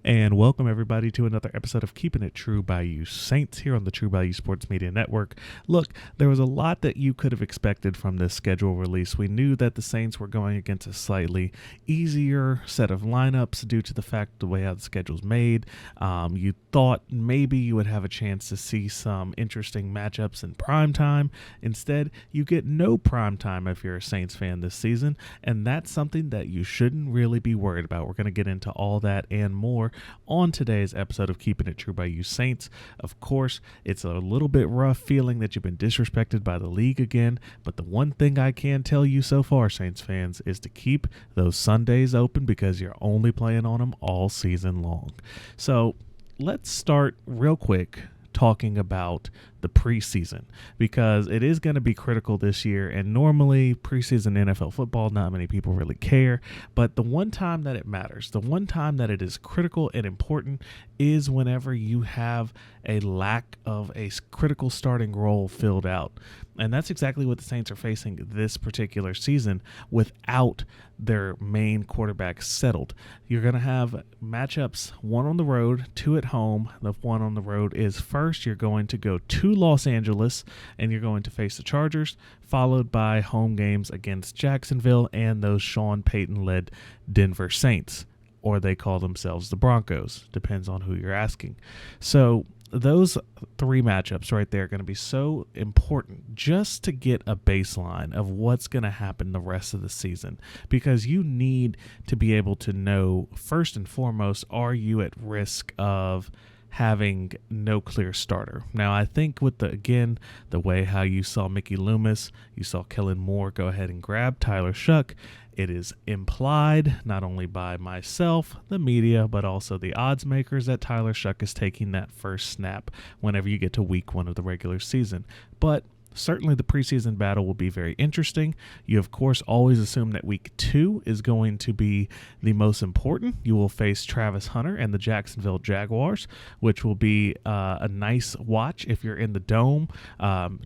And welcome everybody to another episode of Keeping It True by You Saints here on the True Value Sports Media Network. Look, there was a lot that you could have expected from this schedule release. We knew that the Saints were going against a slightly easier set of lineups due to the fact the way how the schedule's made. You thought maybe you would have a chance to see some interesting matchups in primetime. Instead, you get no primetime if you're a Saints fan this season, and that's something that you shouldn't really be worried about. We're going to get into all that and more on today's episode of Keeping It True by You Saints. Of course, it's a little bit rough feeling that you've been disrespected by the league again, but the one thing I can tell you so far, Saints fans, is to keep those Sundays open because you're only playing on them all season long. So let's start real quick talking about the preseason, because it is going to be critical this year, and normally preseason NFL football, not many people really care, but the one time that it matters, the one time that it is critical and important is whenever you have a lack of a critical starting role filled out. And that's exactly what the Saints are facing this particular season without their main quarterback settled. You're going to have matchups, one on the road, two at home. The one on the road is first, you're going to go to Los Angeles, and you're going to face the Chargers, followed by home games against Jacksonville and those Sean Payton-led Denver Saints, or they call themselves the Broncos, depends on who you're asking. So those three matchups right there are going to be so important just to get a baseline of what's going to happen the rest of the season, because you need to be able to know, first and foremost, are you at risk of having no clear starter? Now, I think with the way how you saw Mickey Loomis, you saw Kellen Moore go ahead and grab Tyler Shough, it is implied, not only by myself, the media, but also the odds makers, that Tyler Shough is taking that first snap whenever you get to week 1 of the regular season. But certainly the preseason battle will be very interesting. You, of course, always assume that week 2 is going to be the most important. You will face Travis Hunter and the Jacksonville Jaguars, which will be a nice watch if you're in the Dome.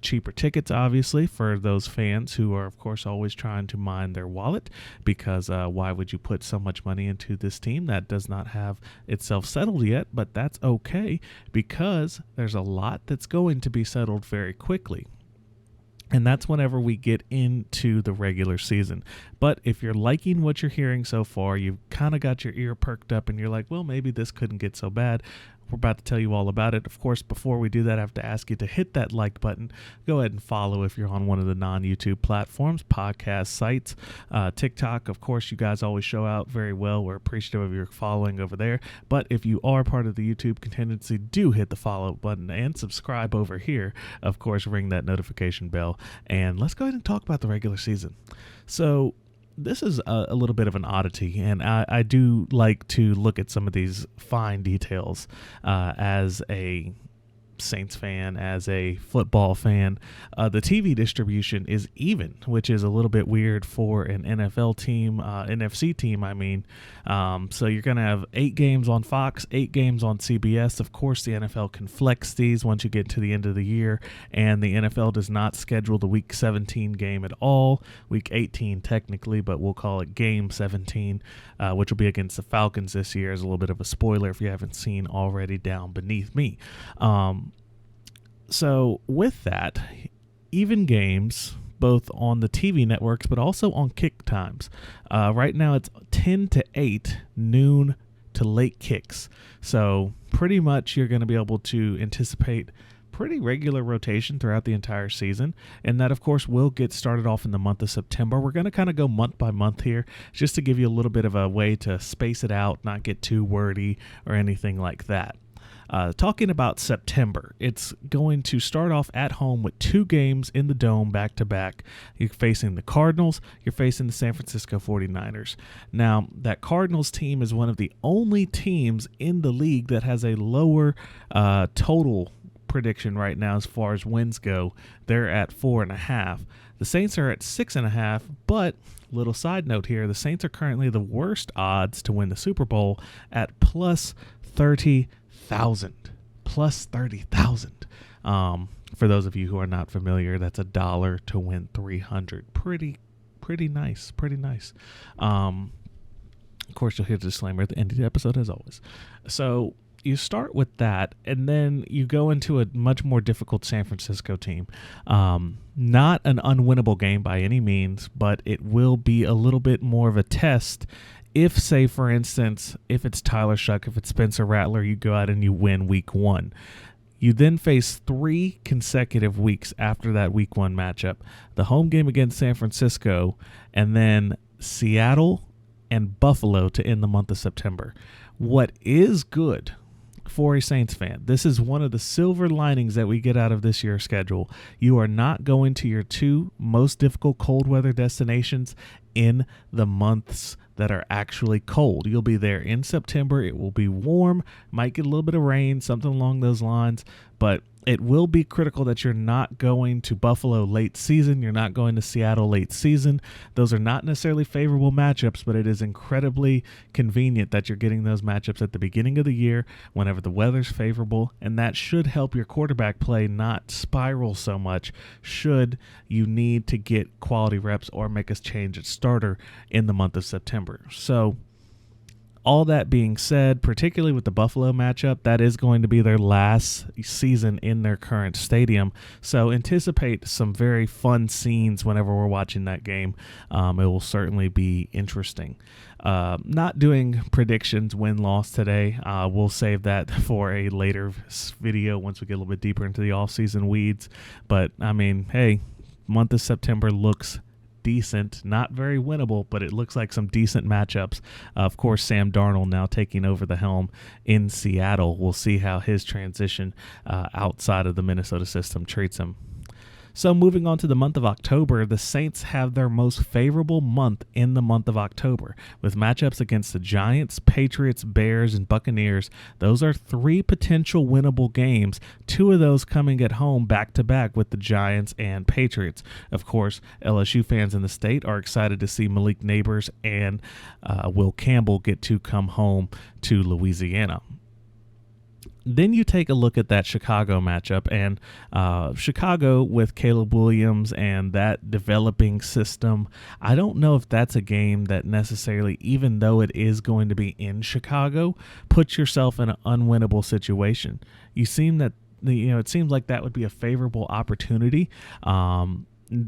Cheaper tickets, obviously, for those fans who are, of course, always trying to mind their wallet, because why would you put so much money into this team that does not have itself settled yet? But that's okay, because there's a lot that's going to be settled very quickly. And that's whenever we get into the regular season. But if you're liking what you're hearing so far, you've kind of got your ear perked up and you're like, well, maybe this couldn't get so bad. We're about to tell you all about it. Of course, before we do that, I have to ask you to hit that like button. Go ahead and follow if you're on one of the non-YouTube platforms, podcast sites, TikTok. Of course, you guys always show out very well. We're appreciative of your following over there. But if you are part of the YouTube contingency, do hit the follow button and subscribe over here. Of course, ring that notification bell. And let's go ahead and talk about the regular season. So this is a little bit of an oddity, and I do like to look at some of these fine details as a Saints fan, as a football fan. The TV distribution is even, which is a little bit weird for an NFL team, NFC team, I mean. So you're going to have 8 games on Fox, 8 games on CBS. Of course, the NFL can flex these once you get to the end of the year, and the NFL does not schedule the Week 17 game at all. Week 18 technically, but we'll call it Game 17, which will be against the Falcons this year, as a little bit of a spoiler if you haven't seen already down beneath me. So with that, even games, both on the TV networks, but also on kick times. Right now it's 10 to 8, noon to late kicks. So pretty much you're going to be able to anticipate pretty regular rotation throughout the entire season. And that, of course, will get started off in the month of September. We're going to kind of go month by month here, just to give you a little bit of a way to space it out, not get too wordy or anything like that. Talking about September, it's going to start off at home with 2 games in the Dome back-to-back. You're facing the Cardinals, you're facing the San Francisco 49ers. Now, that Cardinals team is one of the only teams in the league that has a lower total prediction right now as far as wins go. They're at 4.5. The Saints are at 6.5, but little side note here, the Saints are currently the worst odds to win the Super Bowl at plus 30,000. Plus 30,000. For those of you who are not familiar, that's $1 to win 300. Pretty nice. Of course, you'll hear the disclaimer at the end of the episode, as always. So you start with that, and then you go into a much more difficult San Francisco team. Not an unwinnable game by any means, but it will be a little bit more of a test if, say, for instance, if it's Tyler Shough, if it's Spencer Rattler, you go out and you win week 1. You then face 3 consecutive weeks after that week 1 matchup. The home game against San Francisco, and then Seattle and Buffalo to end the month of September. What is good for a Saints fan, this is one of the silver linings that we get out of this year's schedule. You are not going to your 2 most difficult cold weather destinations in the months that are actually cold. You'll be there in September. It will be warm, might get a little bit of rain, something along those lines, but it will be critical that you're not going to Buffalo late season. You're not going to Seattle late season. Those are not necessarily favorable matchups, but it is incredibly convenient that you're getting those matchups at the beginning of the year whenever the weather's favorable, and that should help your quarterback play not spiral so much should you need to get quality reps or make a change at starter in the month of September. So all that being said, particularly with the Buffalo matchup, that is going to be their last season in their current stadium. So anticipate some very fun scenes whenever we're watching that game. It will certainly be interesting. Not doing predictions win-loss today. We'll save that for a later video once we get a little bit deeper into the off-season weeds. But, I mean, hey, month of September looks decent, not very winnable, but it looks like some decent matchups. Of course, Sam Darnold now taking over the helm in Seattle. We'll see how his transition outside of the Minnesota system treats him. So moving on to the month of October, the Saints have their most favorable month in the month of October with matchups against the Giants, Patriots, Bears, and Buccaneers. Those are 3 potential winnable games, 2 of those coming at home back-to-back with the Giants and Patriots. Of course, LSU fans in the state are excited to see Malik Neighbors and Will Campbell get to come home to Louisiana. Then you take a look at that Chicago matchup, and Chicago with Caleb Williams and that developing system, I don't know if that's a game that necessarily, even though it is going to be in Chicago, puts yourself in an unwinnable situation. It seems like that would be a favorable opportunity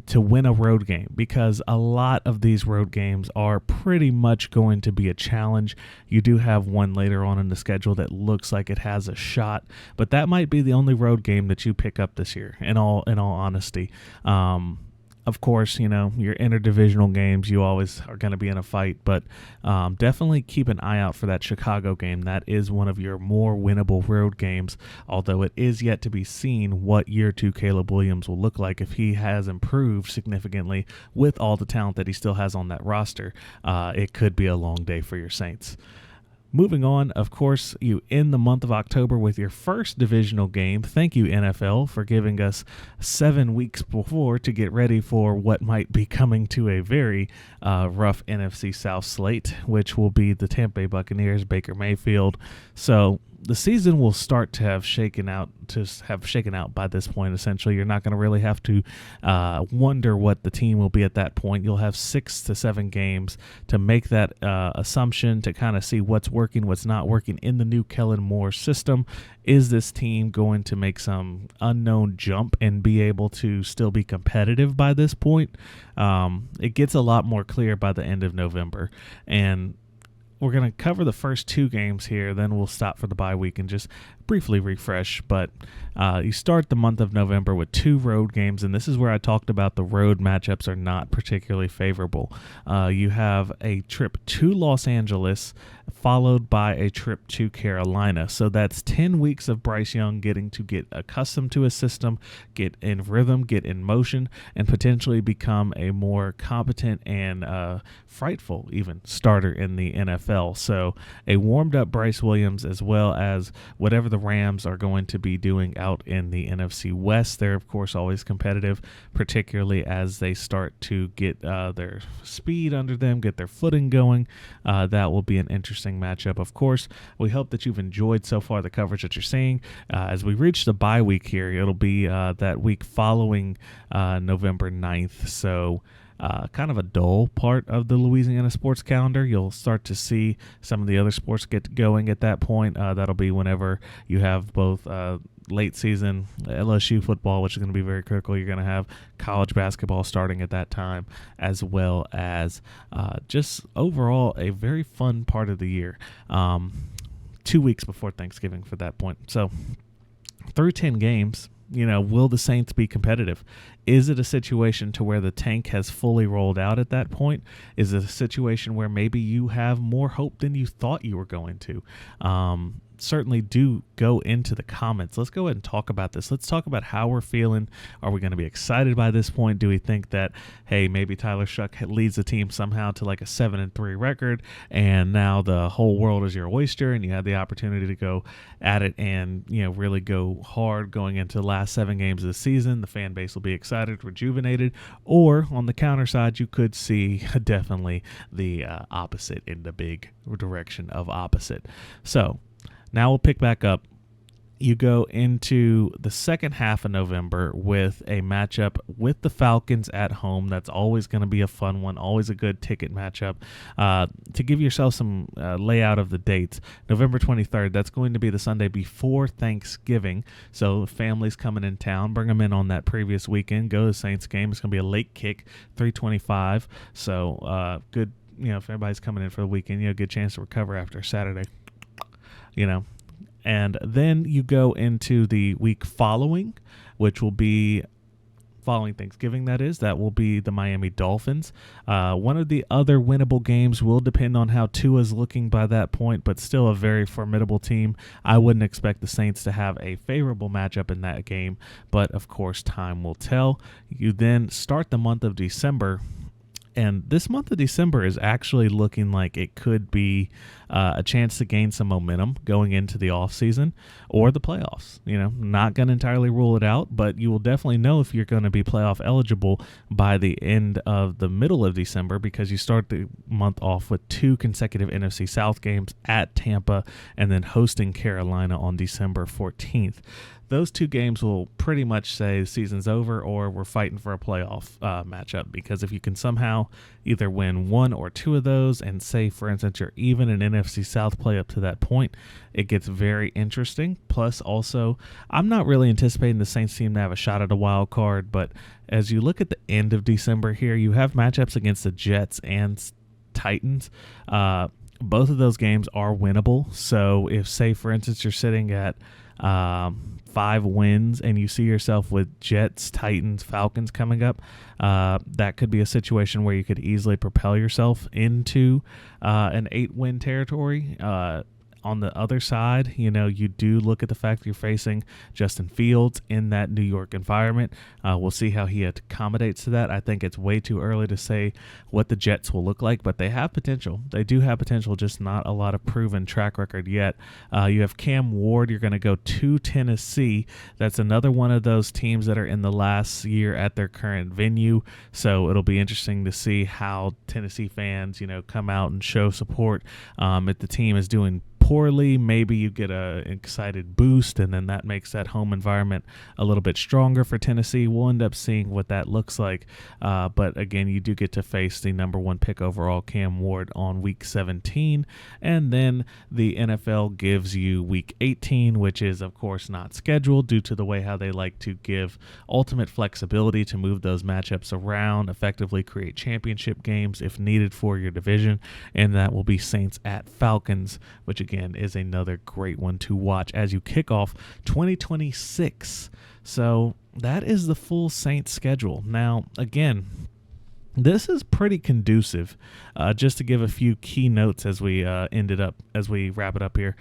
to win a road game, because a lot of these road games are pretty much going to be a challenge. You do have one later on in the schedule that looks like it has a shot, but that might be the only road game that you pick up this year, in all honesty. Of course, your interdivisional games, you always are going to be in a fight, but definitely keep an eye out for that Chicago game. That is one of your more winnable road games, although it is yet to be seen what year 2 Caleb Williams will look like if he has improved significantly with all the talent that he still has on that roster. It could be a long day for your Saints. Moving on, of course, you end the month of October with your first divisional game. Thank you, NFL, for giving us 7 weeks before to get ready for what might be coming to a very rough NFC South slate, which will be the Tampa Bay Buccaneers, Baker Mayfield. So the season will start to have shaken out by this point. Essentially, you're not going to really have to wonder what the team will be at that point. You'll have 6 to 7 games to make that assumption, to kind of see what's working, what's not working in the new Kellen Moore system. Is this team going to make some unknown jump and be able to still be competitive by this point? It gets a lot more clear by the end of November, and we're going to cover the first 2 games here, then we'll stop for the bye week and just briefly refresh. But you start the month of November with 2 road games, and this is where I talked about the road matchups are not particularly favorable. You have a trip to Los Angeles followed by a trip to Carolina. So that's 10 weeks of Bryce Young getting to get accustomed to a system, get in rhythm, get in motion, and potentially become a more competent and frightful even starter in the NFL. So a warmed up Bryce Williams, as well as whatever the Rams are going to be doing out in the NFC West. They're, of course, always competitive, particularly as they start to get their speed under them, get their footing going. That will be an interesting matchup. Of course, we hope that you've enjoyed so far the coverage that you're seeing. As we reach the bye week here, it'll be that week following November 9th. So kind of a dull part of the Louisiana sports calendar. You'll start to see some of the other sports get going at that point. That'll be whenever you have both late season LSU football, which is going to be very critical. You're going to have college basketball starting at that time, as well as just overall a very fun part of the year. 2 weeks before Thanksgiving for that point. So through 10 games, will the Saints be competitive? Is it a situation to where the tank has fully rolled out at that point? Is it a situation where maybe you have more hope than you thought you were going to? Certainly do go into the comments. Let's go ahead and talk about this. Let's talk about how we're feeling. Are we going to be excited by this point? Do we think that, hey, maybe Tyler Shough leads the team somehow to like a 7-3 record, and now the whole world is your oyster, and you had the opportunity to go at it and really go hard going into the last 7 games of the season? The fan base will be excited, rejuvenated. Or on the counter side, you could see definitely the opposite, in the big direction of opposite. So now we'll pick back up. You go into the second half of November with a matchup with the Falcons at home. That's always going to be a fun one, always a good ticket matchup. To give yourself some layout of the dates, November 23rd, that's going to be the Sunday before Thanksgiving. So families coming in town, bring them in on that previous weekend. Go to the Saints game. It's going to be a late kick, 3:25. So good, if everybody's coming in for the weekend, good chance to recover after Saturday. And then you go into the week following, which will be following Thanksgiving, that will be the Miami Dolphins. One of the other winnable games will depend on how Tua's looking by that point, but still a very formidable team. I wouldn't expect the Saints to have a favorable matchup in that game, but of course time will tell. You then start the month of December, and this month of December is actually looking like it could be a chance to gain some momentum going into the offseason or the playoffs. Not going to entirely rule it out, but you will definitely know if you're going to be playoff eligible by the end of the middle of December, because you start the month off with 2 consecutive NFC South games at Tampa and then hosting Carolina on December 14th. Those 2 games will pretty much say the season's over or we're fighting for a playoff matchup, because if you can somehow either win 1 or 2 of those and say, for instance, you're even in NFC South play up to that point, it gets very interesting. Plus, also, I'm not really anticipating the Saints team to have a shot at a wild card, but as you look at the end of December here, you have matchups against the Jets and Titans. Both of those games are winnable. So if, say, for instance, you're sitting at 5 wins and you see yourself with Jets, Titans, Falcons coming up, that could be a situation where you could easily propel yourself into an 8-win territory. On the other side, you do look at the fact that you're facing Justin Fields in that New York environment. We'll see how he accommodates to that. I think it's way too early to say what the Jets will look like, but they have potential. They do have potential, just not a lot of proven track record yet. You have Cam Ward. You're going to go to Tennessee. That's another one of those teams that are in the last year at their current venue. So it'll be interesting to see how Tennessee fans, come out and show support. If the team is doing poorly, maybe you get an excited boost, and then that makes that home environment a little bit stronger for Tennessee. We'll end up seeing what that looks like. But again, you do get to face the number 1 pick overall, Cam Ward, on week 17. And then the NFL gives you week 18, which is, of course, not scheduled due to the way how they like to give ultimate flexibility to move those matchups around, effectively create championship games if needed for your division. And that will be Saints at Falcons, which again is another great one to watch as you kick off 2026. So that is the full Saints schedule. Now, again, this is pretty conducive. Just to give a few key notes as we wrap it up here.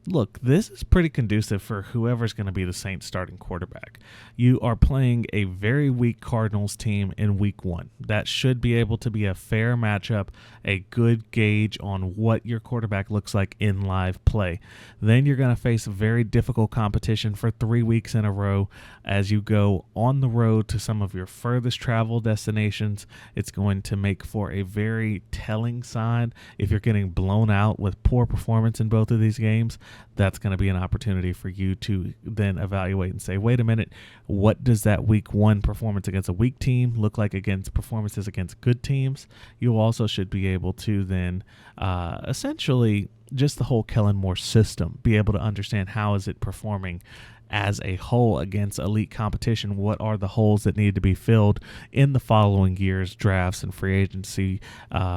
Look, this is pretty conducive for whoever's going to be the Saints starting quarterback. You are playing a very weak Cardinals team in week 1. That should be able to be a fair matchup, a good gauge on what your quarterback looks like in live play. Then you're going to face very difficult competition for 3 weeks in a row as you go on the road to some of your furthest travel destinations. It's going to make for a very telling sign if you're getting blown out with poor performance in both of these games. that's going to be an opportunity for you to then evaluate and say, wait a minute, what does that week 1 performance against a weak team look like against performances against good teams? You also should be able to then essentially just the whole Kellen Moore system, be able to understand how is it performing as a whole against elite competition. What are the holes that need to be filled in the following year's drafts and free agency,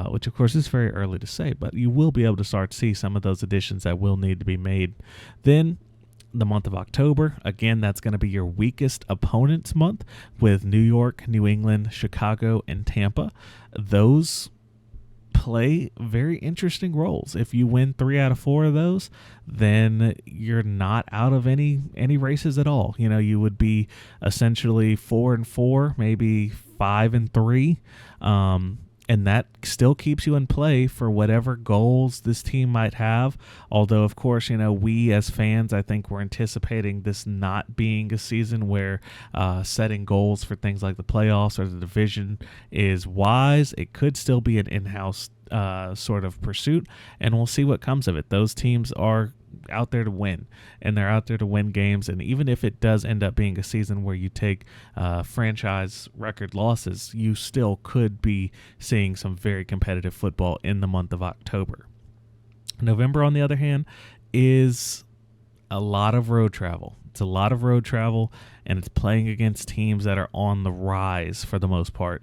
which of course is very early to say, but you will be able to start to see some of those additions that will need to be made. Then the month of October, again, that's going to be your weakest opponents month with New York, New England, Chicago, and Tampa. Those play very interesting roles. If you win 3 out of 4 of those, then you're not out of any races at all. You know, you would be essentially 4-4, maybe 5-3. And that still keeps you in play for whatever goals this team might have. Although, of course, you know, we as fans, I think we're anticipating this not being a season where setting goals for things like the playoffs or the division is wise. It could still be an in-house sort of pursuit, and we'll see what comes of it. Those teams are out there to win, and they're out there to win games. And even if it does end up being a season where you take franchise record losses, you still could be seeing some very competitive football in the month of October. November, on the other hand, is a lot of road travel. It's a lot of road travel, and it's playing against teams that are on the rise for the most part.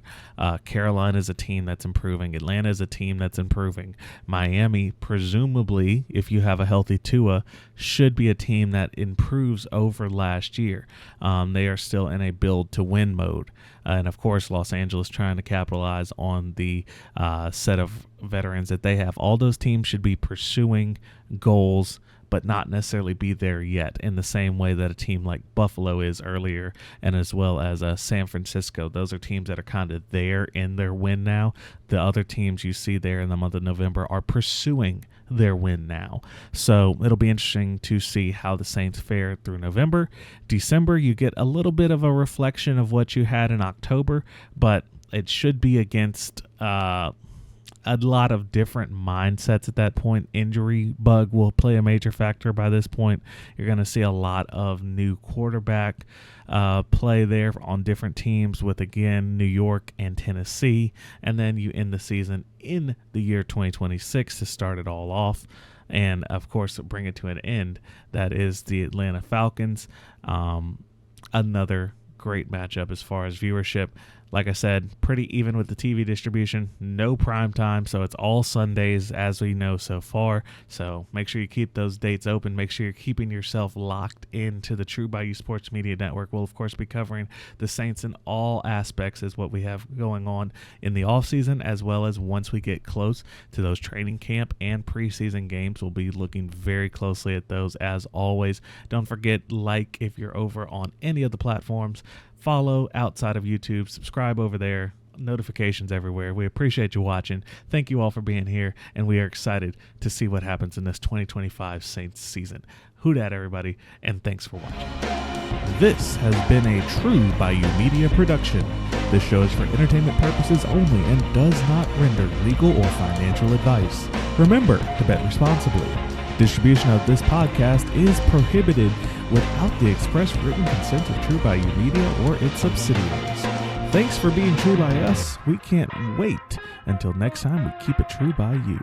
Carolina is a team that's improving. Atlanta is a team that's improving. Miami, presumably, if you have a healthy Tua, should be a team that improves over last year. They are still in a build-to-win mode. And, of course, Los Angeles trying to capitalize on the set of veterans that they have. All those teams should be pursuing goals, but not necessarily be there yet, in the same way that a team like Buffalo is earlier, and as well as San Francisco. Those are teams that are kind of there in their win now. The other teams you see there in the month of November are pursuing their win now. So it'll be interesting to see how the Saints fare through November. December, you get a little bit of a reflection of what you had in October, but it should be against a lot of different mindsets at that point. Injury bug will play a major factor by this point. You're going to see a lot of new quarterback play there on different teams with, again, New York and Tennessee. And then you end the season in the year 2026 to start it all off. And, of course, bring it to an end. That is the Atlanta Falcons. Another great matchup as far as viewership. Like I said, pretty even with the TV distribution. No prime time, so it's all Sundays as we know so far. So make sure you keep those dates open. Make sure you're keeping yourself locked into the True Bayou Sports Media Network. We'll, of course, be covering the Saints in all aspects is what we have going on in the offseason, as well as once we get close to those training camp and preseason games. We'll be looking very closely at those as always. Don't forget, if you're over on any of the platforms, follow outside of YouTube, subscribe over there, notifications everywhere. We appreciate you watching. Thank you all for being here, and we are excited to see what happens in this 2025 Saints season. Who dat, everybody, and thanks for watching. This has been a True Bayou Media production. This show is for entertainment purposes only and does not render legal or financial advice. Remember to bet responsibly. Distribution of this podcast is prohibited without the express written consent of True Bayou Media or its subsidiaries. Thanks for being true by us. We can't wait until next time we keep it true by you.